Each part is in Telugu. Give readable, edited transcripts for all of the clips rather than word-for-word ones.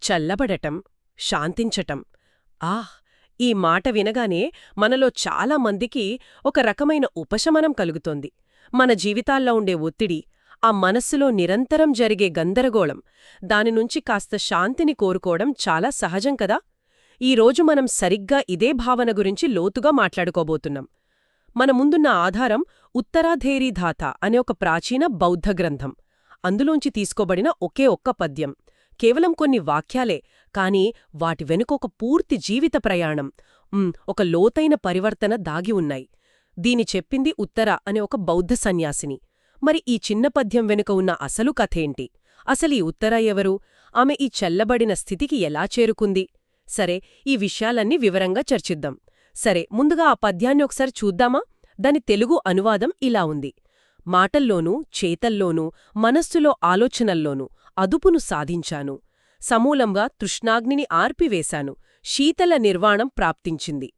చల్లబడటం, శాంతించటం. ఆహ్! ఈ మాట వినగానే మనలో చాలా మందికి ఒక రకమైన ఉపశమనం కలుగుతోంది. మన జీవితాల్లో ఉండే ఒత్తిడి, ఆ మనస్సులో నిరంతరం జరిగే గందరగోళం, దానినుంచి కాస్త శాంతిని కోరుకోవడం చాలా సహజం కదా. ఈరోజు మనం సరిగ్గా ఇదే భావన గురించి లోతుగా మాట్లాడుకోబోతున్నాం. మన ముందున్న ఆధారం ఉత్తరాధేరీధాత అనే ఒక ప్రాచీన బౌద్ధ గ్రంథం. అందులోంచి తీసుకోబడిన ఒకే ఒక్క పద్యం. కేవలం కొన్ని వాక్యాలే, కానీ వాటి వెనుక ఒక పూర్తి జీవిత ప్రయాణం, ఒక లోతైన పరివర్తన దాగి ఉన్నాయి. దీని చెప్పింది ఉత్తర అనే ఒక బౌద్ధ సన్యాసిని. మరి ఈ చిన్న పద్యం వెనుక ఉన్న అసలు కథేంటి? అసలీ ఉత్తర ఎవరు? ఆమె ఈ చల్లబడిన స్థితికి ఎలా చేరుకుంది? సరే, ఈ విషయాలన్నీ వివరంగా చర్చిద్దాం. సరే, ముందుగా ఆ పద్యాన్ని ఒకసారి చూద్దామా? దాని తెలుగు అనువాదం ఇలా ఉంది: మాటల్లోనూ, చేతల్లోనూ, మనస్సులో ఆలోచనల్లోనూ అదుపును సాధించాను. సమూలంగా తృష్ణాగ్నిని ఆర్పివేశాను. శీతల నిర్వాణం ప్రాప్తించింది.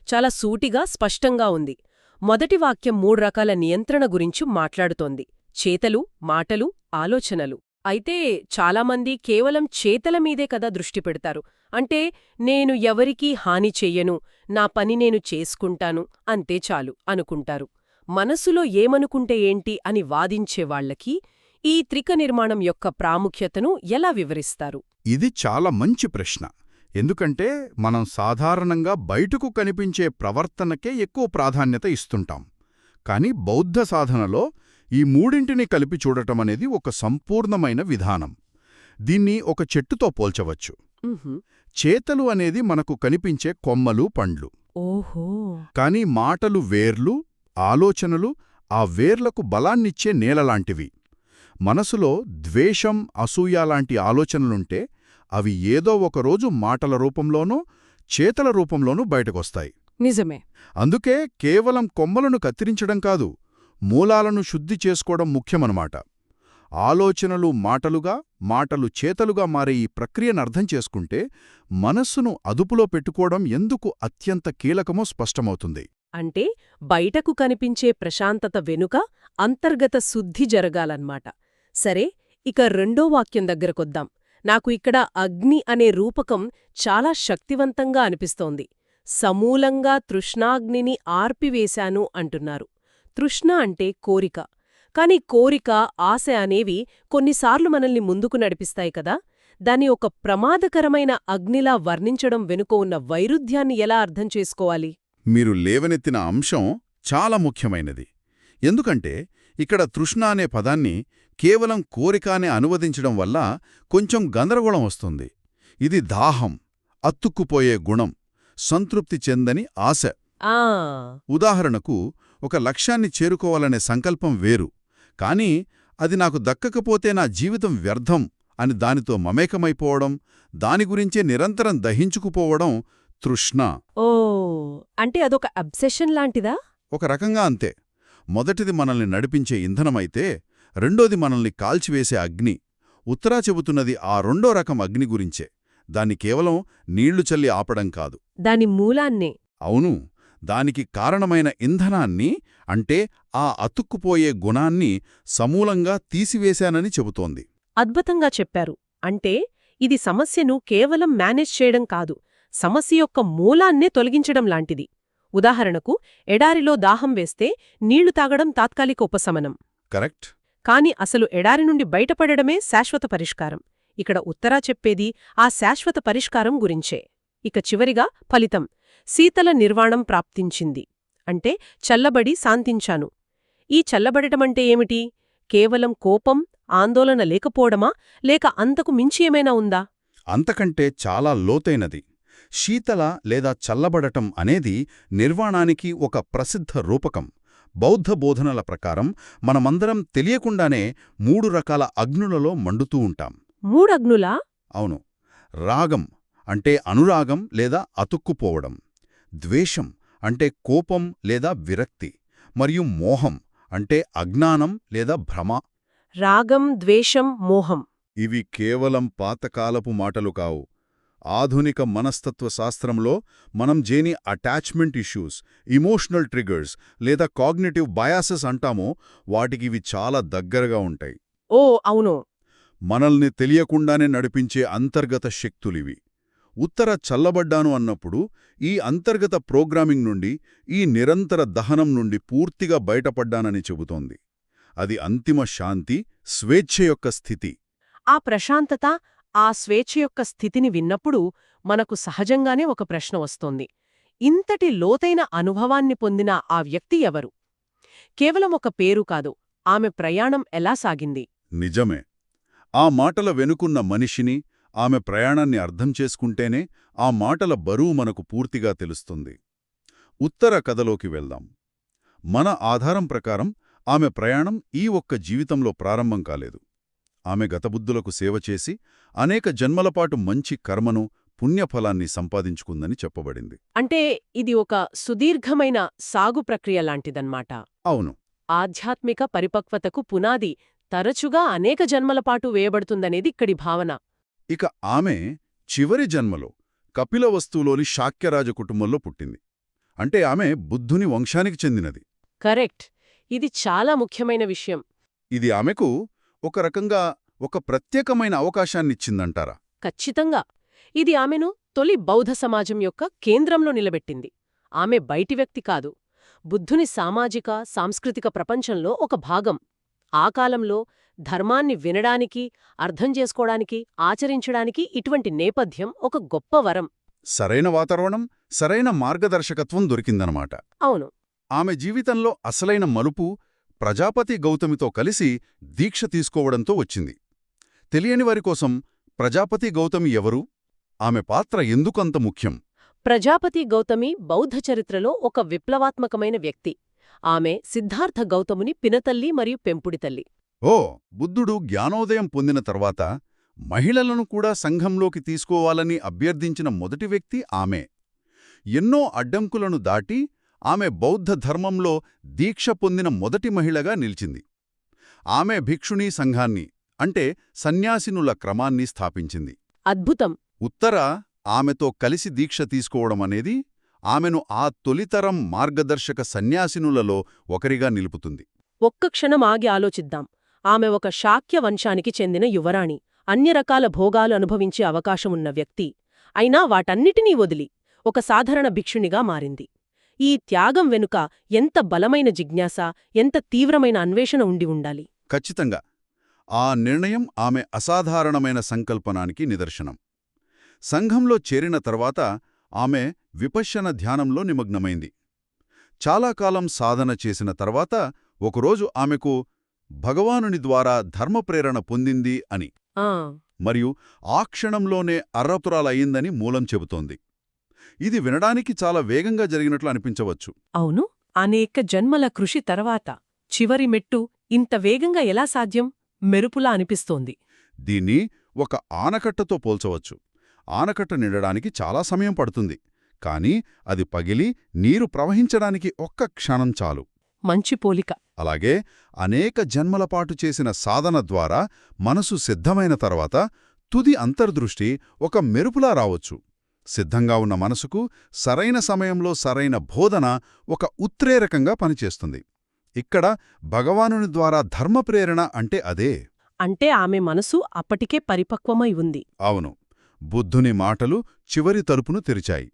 చాలా సూటిగా, స్పష్టంగా ఉంది. మొదటి వాక్యం 3 రకాల నియంత్రణ గురించి మాట్లాడుతోంది: చేతలు, మాటలు, ఆలోచనలు. అయితే చాలామంది కేవలం చేతల మీదే కదా దృష్టి పెడతారు. అంటే, నేను ఎవరికీ హాని చెయ్యను, నా పని నేను చేసుకుంటాను, అంతే చాలు అనుకుంటారు. మనసులో ఏమనుకుంటే ఏంటి అని వాదించేవాళ్లకి ఈ త్రిక నిర్మాణం యొక్క ప్రాముఖ్యతను ఎలా వివరిస్తారు? ఇది చాలా మంచి ప్రశ్న. ఎందుకంటే మనం సాధారణంగా బయటకు కనిపించే ప్రవర్తనకే ఎక్కువ ప్రాధాన్యత ఇస్తుంటాం. కాని బౌద్ధ సాధనలో ఈ మూడింటిని కలిపి చూడటమనేది ఒక సంపూర్ణమైన విధానం. దీన్ని ఒక చెట్టుతో పోల్చవచ్చు. చేతలు అనేది మనకు కనిపించే కొమ్మలు, పండ్లు. ఓహో! కాని మాటలు వేర్లు, ఆలోచనలు ఆ వేర్లకు బలాన్నిచ్చే నేలలాంటివి. మనసులో ద్వేషం, అసూయలాంటి ఆలోచనలుంటే అవి ఏదో ఒకరోజు మాటల రూపంలోనూ, చేతల రూపంలోనూ బయటకొస్తాయి. నిజమే. అందుకే కేవలం కొమ్మలను కత్తిరించడం కాదు, మూలాలను శుద్ధి చేసుకోవడం ముఖ్యమన్నమాట. ఆలోచనలు మాటలుగా, మాటలు చేతలుగా మారే ఈ ప్రక్రియను అర్థం చేసుకుంటే మనస్సును అదుపులో పెట్టుకోవడం ఎందుకు అత్యంత కీలకమో స్పష్టమవుతుంది. అంటే బయటకు కనిపించే ప్రశాంతత వెనుక అంతర్గత శుద్ధి జరగాలన్నమాట. సరే, ఇక రెండో వాక్యం దగ్గరకొద్దాం. నాకు ఇక్కడ అగ్ని అనే రూపకం చాలా శక్తివంతంగా అనిపిస్తోంది. సమూలంగా తృష్ణాగ్నిని ఆర్పివేశాను అంటున్నారు. తృష్ణ అంటే కోరిక. కాని కోరిక, ఆశ అనేవి కొన్నిసార్లు మనల్ని ముందుకు నడిపిస్తాయి కదా. దాన్ని ఒక ప్రమాదకరమైన అగ్నిలా వర్ణించడం వెనుక ఉన్న వైరుధ్యాన్ని ఎలా అర్థం చేసుకోవాలి? మీరు లేవనెత్తిన అంశం చాలా ముఖ్యమైనది. ఎందుకంటే ఇక్కడ తృష్ణ అనే పదాన్ని కేవలం కోరిక అని అనువదించడం వల్ల కొంచెం గందరగోళం వస్తుంది. ఇది దాహం, అతుక్కుపోయే గుణం, సంతృప్తి చెందని ఆశ. ఉదాహరణకు, ఒక లక్ష్యాన్ని చేరుకోవాలనే సంకల్పం వేరు, కానీ అది నాకు దక్కకపోతే నా జీవితం వ్యర్థం అని దానితో మమేకమైపోవడం, దాని గురించే నిరంతరం దహించుకుపోవడం తృష్ణ. అంటే అదొక అబ్సెషన్ లాంటిదా? ఒక రకంగా అంతే. మొదటిది మనల్ని నడిపించే ఇంధనమైతే, రెండోది మనల్ని కాల్చివేసే అగ్ని. ఉత్తరా చెబుతున్నది ఆ రెండో రకం అగ్ని గురించే. దాన్ని కేవలం నీళ్లు చల్లి ఆపడం కాదు, దాని మూలాన్నే. అవును, దానికి కారణమైన ఇంధనాన్ని, అంటే ఆ అతుక్కుపోయే గుణాన్ని సమూలంగా తీసివేశానని చెబుతోంది. అద్భుతంగా చెప్పారు. అంటే ఇది సమస్యను కేవలం మేనేజ్ చేయడం కాదు, సమస్య యొక్క మూలాన్నే తొలగించడం లాంటిది. ఉదాహరణకు, ఎడారిలో దాహం వేస్తే నీళ్లు తాగడం తాత్కాలిక ఉపశమనం. కరెక్ట్. కాని అసలు ఎడారి నుండి బయటపడడమే శాశ్వత పరిష్కారం. ఇక్కడ ఉత్తరా చెప్పేది ఆ శాశ్వత పరిష్కారం గురించే. ఇక చివరిగా ఫలితం: శీతల నిర్వాణం ప్రాప్తించింది. అంటే చల్లబడి శాంతించాను. ఈ చల్లబడటమంటే ఏమిటి? కేవలం కోపం, ఆందోళన లేకపోవడమా, లేక అంతకు మించి ఏమైనా ఉందా? అంతకంటే చాలా లోతైనది. శీతల లేదా చల్లబడటం అనేది నిర్వాణానికి ఒక ప్రసిద్ధ రూపకం. బౌద్ధ బోధనల ప్రకారం మనమందరం తెలియకుండానే 3 రకాల అగ్నులలో మండుతూ ఉంటాం. 3 అగ్నులా? అవును. రాగం అంటే అనురాగం లేదా అతుక్కుపోవడం, ద్వేషం అంటే కోపం లేదా విరక్తి, మరియు మోహం అంటే అజ్ఞానం లేదా భ్రమ. రాగం, ద్వేషం, మోహం. ఇవి కేవలం పాతకాలపు మాటలు కావు. ఆధునిక మనస్తత్వ శాస్త్రంలో మనం జేని అటాచ్మెంట్ ఇష్యూస్, ఇమోషనల్ ట్రిగర్స్ లేదా కాగ్నిటివ్ బయాసెస్ అంటామో వాటికివి చాలా దగ్గరగా ఉంటాయి. అవును. మనల్ని తెలియకుండానే నడిపించే అంతర్గత శక్తులివి. ఉత్తర చల్లబడ్డాను అన్నప్పుడు ఈ అంతర్గత ప్రోగ్రామింగ్ నుండి, ఈ నిరంతర దహనం నుండి పూర్తిగా బయటపడ్డానని చెబుతోంది. అది అంతిమ శాంతి, స్వేచ్ఛ యొక్క స్థితి. ఆ ప్రశాంతత, ఆ స్వేచ్ఛ యొక్క స్థితిని విన్నప్పుడు మనకు సహజంగానే ఒక ప్రశ్న వస్తోంది. ఇంతటి లోతైన అనుభవాన్ని పొందిన ఆ వ్యక్తి ఎవరు? కేవలం ఒక పేరు కాదు, ఆమె ప్రయాణం ఎలా సాగింది? నిజమే. ఆ మాటల వెనుకున్న మనిషిని, ఆమె ప్రయాణాన్ని అర్థం చేసుకుంటేనే ఆ మాటల బరువు మనకు పూర్తిగా తెలుస్తుంది. ఉత్తర కథలోకి వెళ్దాం. మన ఆధారం ప్రకారం ఆమె ప్రయాణం ఈ ఒక్క జీవితంలో ప్రారంభం కాలేదు. ఆమె గతబుద్ధులకు సేవ చేసి అనేక జన్మలపాటు మంచి కర్మను, పుణ్యఫలాన్ని సంపాదించుకుందని చెప్పబడింది. అంటే ఇది ఒక సుదీర్ఘమైన సాగు ప్రక్రియ లాంటిదన్నమాట. అవును. ఆధ్యాత్మిక పరిపక్వతకు పునాది తరచుగా అనేక జన్మలపాటు వేయబడుతుందనేది ఇక్కడి భావన. ఇక ఆమె చివరి జన్మలో కపిలవస్తులోని శాక్యరాజ కుటుంబంలో పుట్టింది. అంటే ఆమె బుద్ధుని వంశానికి చెందినది. కరెక్ట్. ఇది చాలా ముఖ్యమైన విషయం. ఇది ఆమెకు ఒక రకంగా ఒక ప్రత్యేకమైన అవకాశాన్నిచ్చిందంటారా? ఖచ్చితంగా. ఇది ఆమెను తొలి బౌద్ధ సమాజం యొక్క కేంద్రంలో నిలబెట్టింది. ఆమె బయటి వ్యక్తి కాదు, బుద్ధుని సామాజిక, సాంస్కృతిక ప్రపంచంలో ఒక భాగం. ఆ కాలంలో ధర్మాన్ని వినడానికి, అర్థం చేసుకోవడానికి, ఆచరించడానికి ఇటువంటి నేపథ్యం ఒక గొప్ప వరం. సరైన వాతావరణం, సరైన మార్గదర్శకత్వం దొరికిందనమాట. అవును. ఆమె జీవితంలో అసలైన మలుపు ప్రజాపతి గౌతమితో కలిసి దీక్ష తీసుకోవడంతో వచ్చింది. తెలియని వారికోసం ప్రజాపతి గౌతమి ఎవరు? ఆమె పాత్ర ఎందుకంత ముఖ్యం? ప్రజాపతి గౌతమి బౌద్ధ చరిత్రలో ఒక విప్లవాత్మకమైన వ్యక్తి. ఆమె సిద్ధార్థ గౌతముని పినతల్లి మరియు పెంపుడితల్లి. ఓ, బుద్ధుడు జ్ఞానోదయం పొందిన తర్వాత మహిళలను కూడా సంఘంలోకి తీసుకోవాలని అభ్యర్థించిన మొదటి వ్యక్తి ఆమె. ఎన్నో అడ్డంకులను దాటి ఆమె బౌద్ధ ధర్మంలో దీక్ష పొందిన మొదటి మహిళగా నిలిచింది. ఆమె భిక్షుణీ సంఘాన్ని, అంటే సన్యాసినుల క్రమాన్ని స్థాపించింది. అద్భుతం. ఉత్తర ఆమెతో కలిసి దీక్ష తీసుకోవడమనేది ఆమెను ఆ తొలితరం మార్గదర్శక సన్యాసినులలో ఒకరిగా నిలుపుతుంది. ఒక్క క్షణం ఆగి ఆలోచిద్దాం. ఆమె ఒక శాక్య వంశానికి చెందిన యువరాణి, అన్ని రకాల భోగాలు అనుభవించే అవకాశమున్న వ్యక్తి. అయినా వాటన్నిటినీ వదిలి ఒక సాధారణ భిక్షునిగా మారింది. ఈ త్యాగం వెనుక ఎంత బలమైన జిజ్ఞాస, ఎంత తీవ్రమైన అన్వేషణ ఉండి ఉండాలి. ఖచ్చితంగా. ఆ నిర్ణయం ఆమె అసాధారణమైన సంకల్పనానికి నిదర్శనం. సంఘంలో చేరిన తర్వాత ఆమె విపశ్యన ధ్యానంలో నిమగ్నమైంది. చాలా కాలం సాధన చేసిన తర్వాత ఒకరోజు ఆమెకు భగవానుని ద్వారా ధర్మప్రేరణ పొందింది అని, ఆ మరియు ఆ క్షణంలోనే అర్రతురాలయ్యిందని మూలం చెబుతోంది. ఇది వినడానికి చాలా వేగంగా జరిగినట్లు అనిపించవచ్చు. అవును. అనేక జన్మల కృషి తర్వాత చివరి మెట్టు ఇంత వేగంగా ఎలా సాధ్యం? మెరుపులా అనిపిస్తోంది. దీన్ని ఒక ఆనకట్టతో పోల్చవచ్చు. ఆనకట్ట నిండడానికి చాలా సమయం పడుతుంది, కానీ అది పగిలి నీరు ప్రవహించడానికి ఒక్క క్షణం చాలు. మంచి పోలిక. అలాగే అనేక జన్మలపాటు చేసిన సాధన ద్వారా మనసు సిద్ధమైన తర్వాత తుది అంతర్దృష్టి ఒక మెరుపులా రావచ్చు. సిద్ధంగా ఉన్న మనసుకు సరైన సమయంలో సరైన బోధన ఒక ఉత్ప్రేరకంగా పనిచేస్తుంది. ఇక్కడ భగవానుని ద్వారా ధర్మప్రేరణ అంటే అదే. అంటే ఆమె మనసు అప్పటికే పరిపక్వమై ఉంది. అవును. బుద్ధుని మాటలు చివరి తలుపును తెరిచాయి.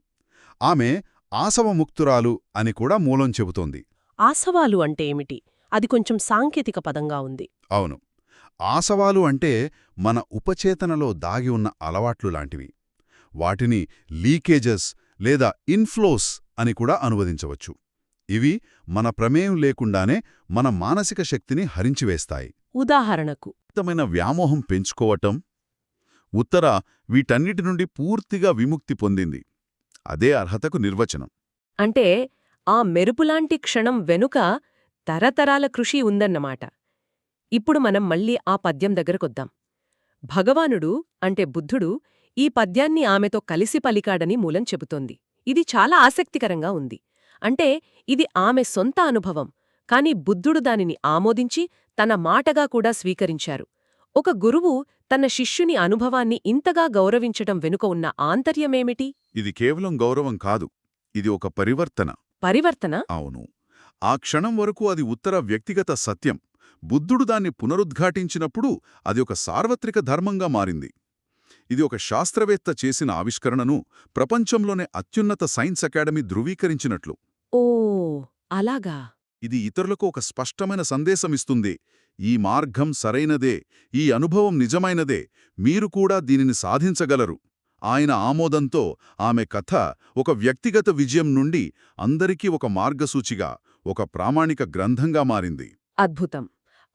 ఆమె ఆసవముక్తురాలు అని కూడా మూలం చెబుతోంది. ఆసవాలు అంటే ఏమిటి? అది కొంచెం సాంకేతిక పదంగా ఉంది. అవును. ఆసవాలు అంటే మన ఉపచేతనలో దాగి ఉన్న అలవాట్లు లాంటివి. వాటిని లీకేజెస్ లేదా ఇన్ఫ్లోస్ అని కూడా అనువదించవచ్చు. ఇవి మన ప్రమేయం లేకుండానే మన మానసిక శక్తిని హరించివేస్తాయి. ఉదాహరణకు మైన వ్యామోహం పెంచుకోవటం. ఉత్తర వీటన్నిటి నుండి పూర్తిగా విముక్తి పొందింది. అదే అర్హతకు నిర్వచనం. అంటే ఆ మెరుపులాంటి క్షణం వెనుక తరతరాల కృషి ఉందన్నమాట. ఇప్పుడు మనం మళ్ళీ ఆ పద్యం దగ్గరకొద్దాం. భగవానుడు అంటే బుద్ధుడు ఈ పద్యాన్ని ఆమెతో కలిసి పలికాడని మూలం చెబుతోంది. ఇది చాలా ఆసక్తికరంగా ఉంది. అంటే ఇది ఆమె సొంత అనుభవం, కాని బుద్ధుడు దానిని ఆమోదించి తన మాటగా కూడా స్వీకరించారు. ఒక గురువు తన శిష్యుని అనుభవాన్ని ఇంతగా గౌరవించటం వెనుక ఉన్న ఆంతర్యమేమిటి? ఇది కేవలం గౌరవం కాదు, ఇది ఒక పరివర్తన. పరివర్తన? అవును. ఆ క్షణం వరకు అది ఉత్తర వ్యక్తిగత సత్యం, బుద్ధుడు దాన్ని పునరుద్ఘాటించినప్పుడు అది ఒక సార్వత్రిక ధర్మంగా మారింది. ఇది ఒక శాస్త్రవేత్త చేసిన ఆవిష్కరణను ప్రపంచంలోనే అత్యున్నత సైన్స్ అకాడమీ ధృవీకరించినట్లు. ఓ అలాగా. ఇది ఇతరులకు ఒక స్పష్టమైన సందేశమిస్తుంది. ఈ మార్గం సరైనదే, ఈ అనుభవం నిజమైనదే, మీరు కూడా దీనిని సాధించగలరు. ఆయన ఆమోదంతో ఆమె కథ ఒక వ్యక్తిగత విజయం నుండి అందరికీ ఒక మార్గసూచిగా, ఒక ప్రామాణిక గ్రంథంగా మారింది. అద్భుతం.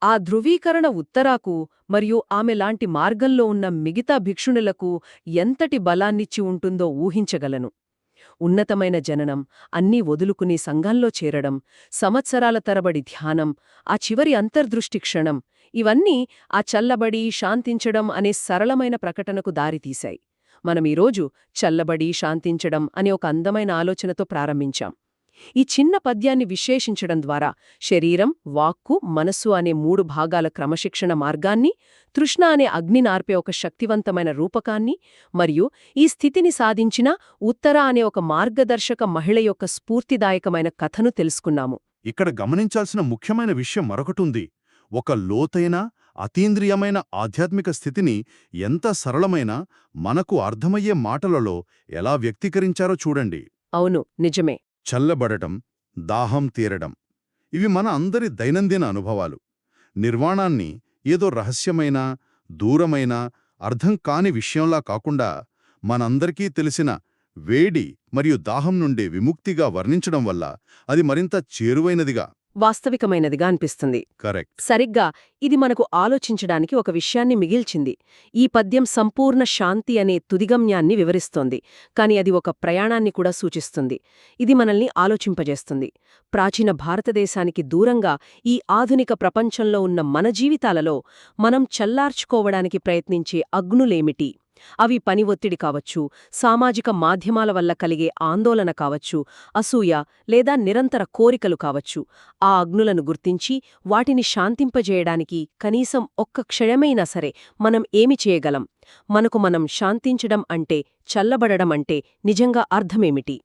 ఆ ధృవీకరణ ఉత్తరాకు మరియు ఆమెలాంటి మార్గంలో ఉన్న మిగతా భిక్షుణులకు ఎంతటి బలాన్నిచ్చి ఉంటుందో ఊహించగలను. ఉన్నతమైన జననం, అన్నీ వదులుకుని సంఘంలో చేరడం, సంవత్సరాల తరబడి ధ్యానం, ఆ చివరి అంతర్దృష్టి క్షణం, ఇవన్నీ ఆ చల్లబడి శాంతించడం అనే సరళమైన ప్రకటనకు దారితీశాయి. మనమీరోజు చల్లబడి శాంతించడం అనే ఒక అందమైన ఆలోచనతో ప్రారంభించాం. ఈ చిన్న పద్యాన్ని విశ్లేషించడం ద్వారా శరీరం, వాక్కు, మనస్సు అనే 3 భాగాల క్రమశిక్షణ మార్గాన్ని, తృష్ణ అనే అగ్ని నార్పే ఒక శక్తివంతమైన రూపకాన్ని, మరియు ఈ స్థితిని సాధించిన ఉత్తర అనే ఒక మార్గదర్శక మహిళ యొక్క స్ఫూర్తిదాయకమైన కథను తెలుసుకున్నాము. ఇక్కడ గమనించాల్సిన ముఖ్యమైన విషయం మరొకటుంది. ఒక లోతైన, అతీంద్రియమైన ఆధ్యాత్మిక స్థితిని ఎంత సరళమైన, మనకు అర్థమయ్యే మాటలలో ఎలా వ్యక్తీకరించారో చూడండి. అవును, నిజమే. చల్లబడటం, దాహం తీరడం, ఇవి మన అందరి దైనందిన అనుభవాలు. నిర్వాణాన్ని ఏదో రహస్యమైన, దూరమైన, అర్థం కాని విషయంలా కాకుండా మనందరికీ తెలిసిన వేడి మరియు దాహం నుండి విముక్తిగా వర్ణించడం వల్ల అది మరింత చేరువైనదిగా, వాస్తవికమైనదిగా అనిపిస్తుంది. కరెక్ట్, సరిగ్గా ఇది మనకు ఆలోచించడానికి ఒక విషయాన్ని మిగిల్చింది. ఈ పద్యం సంపూర్ణ శాంతి అనే తుదిగమ్యాన్ని వివరిస్తోంది, కాని అది ఒక ప్రయాణాన్ని కూడా సూచిస్తుంది. ఇది మనల్ని ఆలోచింపజేస్తుంది. ప్రాచీన భారతదేశానికి దూరంగా ఈ ఆధునిక ప్రపంచంలో ఉన్న మన జీవితాలలో మనం చల్లార్చుకోవడానికి ప్రయత్నించే అగ్నులేమిటి? అవి పని ఒత్తిడి కావచ్చు, సామాజిక మాధ్యమాల వల్ల కలిగే ఆందోళన కావచ్చు, అసూయ లేదా నిరంతర కోరికలు కావచ్చు. ఆ అగ్నులను గుర్తించి వాటిని శాంతింపజేయడానికి కనీసం ఒక్క క్షణమైనా సరే మనం ఏమి చేయగలం? మనకు మనం శాంతించడం అంటే, చల్లబడడం అంటే నిజంగా అర్థమేమిటి?